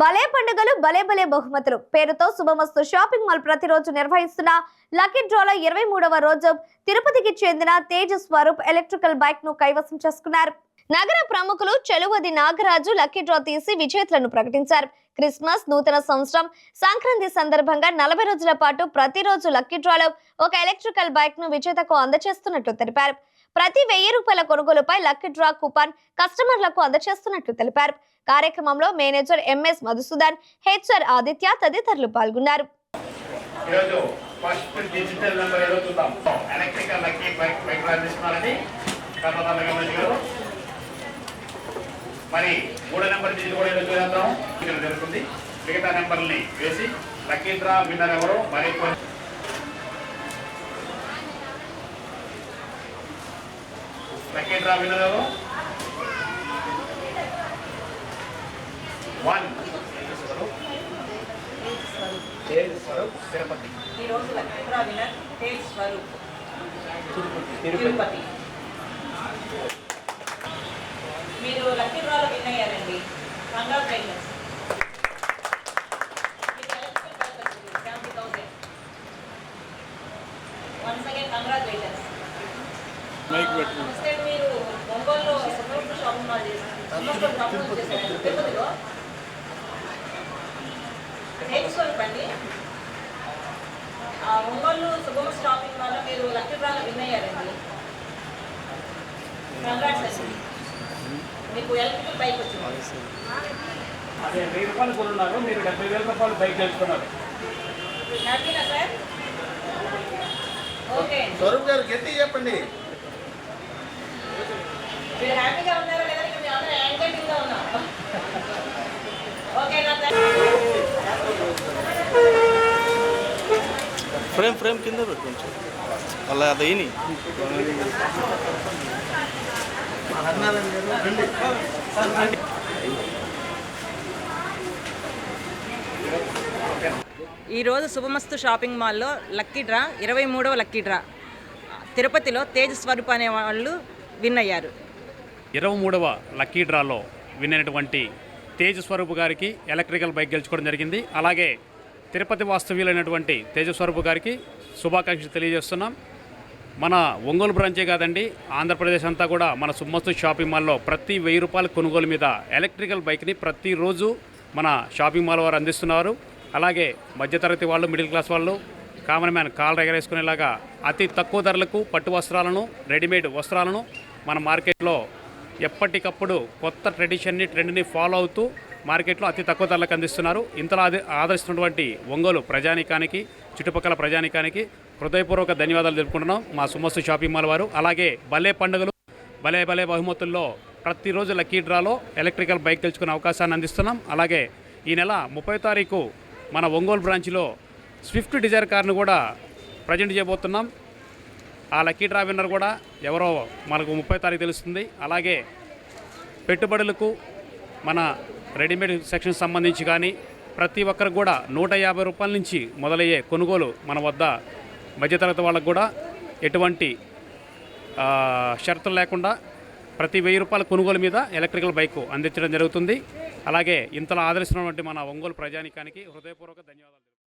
భలే పండుగలు భలే భలే బహుమతులు పేరుతో శుభమస్తు షాపింగ్ మాల్ ప్రతిరోజు నిర్వహిస్తున్న లక్కీ డ్రాలో 23వ రోజు తిరుపతికి చెందిన తేజ స్వరూప్ ఎలక్ట్రికల్ బైక్ ను కైవసం చేసుకున్నారు. నగర ప్రముఖులు చెలువది నాగరాజు లక్కీ డ్రా తీసి విజేతలను ప్రకటించారు. క్రిస్మస్, నూతన సంవత్సరం, సంక్రాంతి సందర్భంగా 40 రోజుల పాటు ప్రతిరోజు లక్కీ డ్రాలో ఒక ఎలక్ట్రికల్ బైక్ ను విజేతకు అందజేస్తున్నట్లు తెలిపారు. ప్రతి 1000 రూపాయల కొనుగోలుపై లక్కీ డ్రా కూపన్ కస్టమర్లకు అందజేస్తున్నట్లు తెలిపారు. కార్యక్రమంలో manager MS Madhusudan, HR Aditya తదితరులు పాల్గొన్నారు. మరి 3వ నెంబర్ డిజిట్ కూడా చూద్దాం. ఇక్కడ జరుగుతుంది. మిగతా నెంబర్ని వేసి లక్కీ డ్రా విన్నర్ ఎవరు మరి లక్కీ డ్రా విన్నర్ ఎవరు 1 తేజ్ స్వరూప్ తిరుపతి. ఈ రోజు lucky draw winner Tej Swaroop Tirupati. మీరు లక్కీ డ్రాలో విన్ అయ్యారండి. కంగ్రాచులేషన్స్. Once again congratulations. నమస్తే. మీరు ఒంగోలులో సుబ్రహ్మణ్య షాపింగ్ మాల్ చేశారు తిరుపతిలో. తేజ్ స్వరూప్ అండి. ఒంగోలు సుబ్రహ్మణ్య షాపింగ్ మాల్లో మీరు లక్కీ డ్రాలో విన్ అయ్యారండి. కంగ్రాట్స్ అండి. మీకు ఎలక్ట్రికల్ బైక్ వచ్చింది. అదే 1000 రూపాయలు కొనున్నారు, మీరు 70,000 రూపాయలు బైక్ తెచ్చుకున్నారు. హ్యాపీనా సార్? ఓకే. స్వరూప్ గారు గట్టి చెప్పండి. మీరు హ్యాపీగా ఉన్నారా లేదా? మేము అందరూ యాంగ్జైటీగా ఉన్నాం. ఓకేనా సార్? ఫ్రేమ్ కింద పెట్టుకోవచ్చు. అలా అదేని ఈరోజు శుభమస్తు షాపింగ్ మాల్లో లక్కీ డ్రా 23వ లక్కీ డ్రా తిరుపతిలో తేజ్ స్వరూప్ అనే వాళ్ళు విన్ అయ్యారు. 23వ లక్కీ డ్రాలో విన్ అయినటువంటి తేజ్ స్వరూప్ గారికి ఎలక్ట్రికల్ బైక్ గెలుచుకోవడం జరిగింది. అలాగే తిరుపతి వాస్తవ్యులైనటువంటి తేజ స్వరూప్ గారికి శుభాకాంక్షలు తెలియజేస్తున్నాం. మన ఒంగోలు బ్రాంచే కాదండి, ఆంధ్రప్రదేశ్ అంతా కూడా మన శుభమస్తు షాపింగ్ మాల్లో ప్రతి 1000 రూపాయల కొనుగోలు మీద ఎలక్ట్రికల్ బైక్ని ప్రతిరోజు మన షాపింగ్ మాల్ వారు అందిస్తున్నారు. అలాగే మధ్యతరగతి వాళ్ళు, మిడిల్ క్లాస్ వాళ్ళు, కామన్ మ్యాన్ కాళ్ళు ఎగరేసుకునేలాగా అతి తక్కువ ధరలకు పట్టు వస్త్రాలను, రెడీమేడ్ వస్త్రాలను మన మార్కెట్లో ఎప్పటికప్పుడు కొత్త ట్రెండ్ని ఫాలో అవుతూ మార్కెట్లో అతి తక్కువ ధరలకు అందిస్తున్నారు. ఇంతలా ఆదరిస్తున్నటువంటి ఒంగోలు ప్రజానీకానికి, చుట్టుపక్కల ప్రజానీకానికి హృదయపూర్వక ధన్యవాదాలు తెలుపుకుంటున్నాం మా సుమస్తు షాపింగ్ మాల్ వారు. అలాగే భలే పండుగలు భలే భలే బహుమతుల్లో ప్రతిరోజు లక్కీ డ్రాలో ఎలక్ట్రికల్ బైక్ గెలుచుకునే అవకాశాన్ని అందిస్తున్నాం. అలాగే ఈ నెల 30వ తారీఖు మన ఒంగోలు బ్రాంచ్లో స్విఫ్ట్ డిజైర్ కార్ను కూడా ప్రజెంట్ చేయబోతున్నాం. ఆ లక్కీ డ్రా విన్నర్ కూడా ఎవరో మనకు 30వ తారీఖు తెలుస్తుంది. అలాగే పెట్టుబడులకు, మన రెడీమేడ్ సెక్షన్ సంబంధించి కానీ ప్రతి ఒక్కరికి కూడా 150 రూపాయల నుంచి మొదలయ్యే కొనుగోలు మన వద్ద మధ్యతరగతి వాళ్ళకు కూడా ఎటువంటి షరతులు లేకుండా ప్రతి 1000 రూపాయల కొనుగోలు మీద ఎలక్ట్రికల్ బైక్ అందించడం జరుగుతుంది. అలాగే ఇంతలా ఆదరిస్తున్నటువంటి మన ఒంగోలు ప్రజానీకానికి హృదయపూర్వక ధన్యవాదాలు.